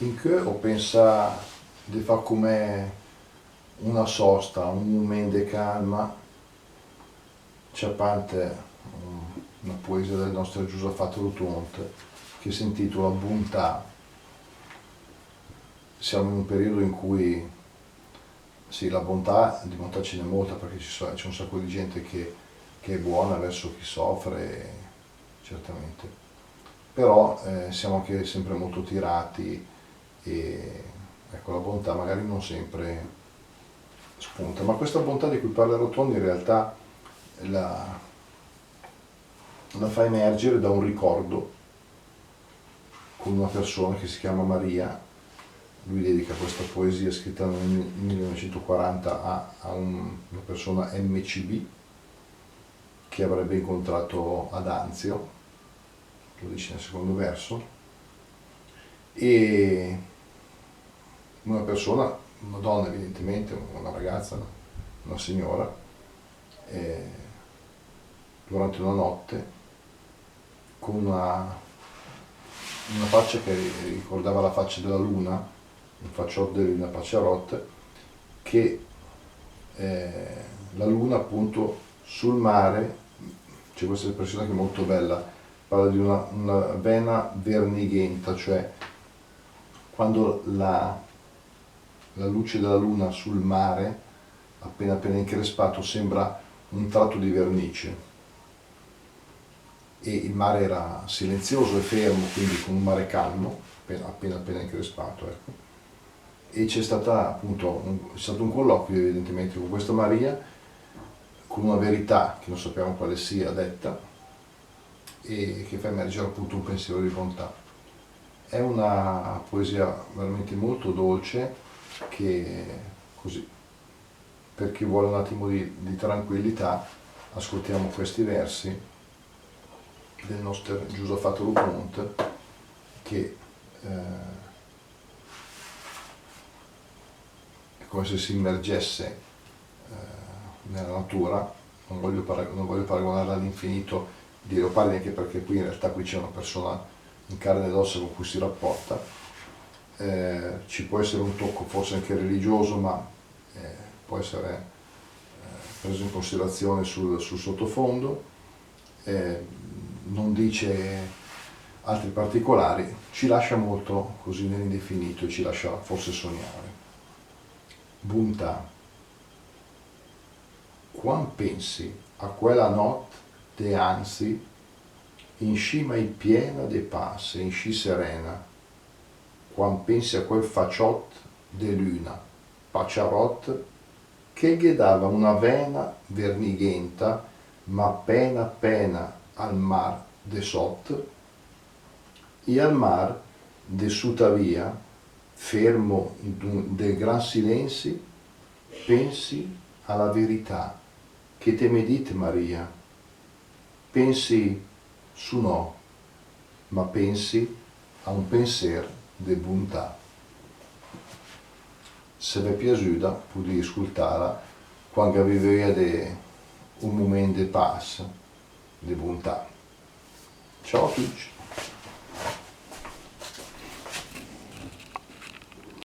In che ho pensato di fare come una sosta, un momento di calma, c'è parte una poesia del nostro Giuseppe Rutonte che si intitola Bontà. Siamo in un periodo in cui sì, la bontà, di bontà ce n'è molta perché c'è un sacco di gente che è buona verso chi soffre, certamente. Però siamo anche sempre molto tirati e ecco, la bontà magari non sempre spunta. Ma questa bontà di cui parla Rotondi in realtà la, la fa emergere da un ricordo con una persona che si chiama Maria. Lui dedica questa poesia scritta nel 1940 una persona MCB che avrebbe incontrato ad Anzio, lo dice nel secondo verso, e una persona, una donna evidentemente, una ragazza, una signora, durante una notte con una faccia che ricordava la faccia della luna, un facciotto di Luna Pacciarotte, che la luna appunto sul mare, c'è questa espressione che è molto bella, parla di una vena vernighenta, cioè quando la luce della luna sul mare, appena appena increspato, sembra un tratto di vernice. E il mare era silenzioso e fermo, quindi con un mare calmo, appena appena increspato. Ecco. E c'è stata appunto c'è stato un colloquio evidentemente con questa Maria, con una verità che non sappiamo quale sia detta e che fa emergere appunto un pensiero di bontà. È una poesia veramente molto dolce che così, per chi vuole un attimo di tranquillità, ascoltiamo questi versi del nostro Giuseppe Ruponte che è come se si immergesse nella natura. Non voglio paragonarla all'infinito di Leopardi, anche perché qui in realtà qui c'è una persona in carne ed ossa con cui si rapporta. Ci può essere un tocco forse anche religioso, ma può essere preso in considerazione sul sottofondo. Non dice altri particolari, ci lascia molto così nell'indefinito e ci lascia forse sognare. Bontà. Quando pensi a quella notte de anzi, in sci mai piena de pace, in sci serena, quando pensi a quel facciot de luna, pacciarot, che gli dava una vena vernighenta, ma appena appena al mar de sot, e al mar de sutavia, fermo del gran silenzi, pensi alla verità che te medite Maria, pensi su no, ma pensi a un pensiero de bontà. Se vi è piaciuta, potete ascoltarla quando avete un momento di pace, di bontà. Ciao a tutti!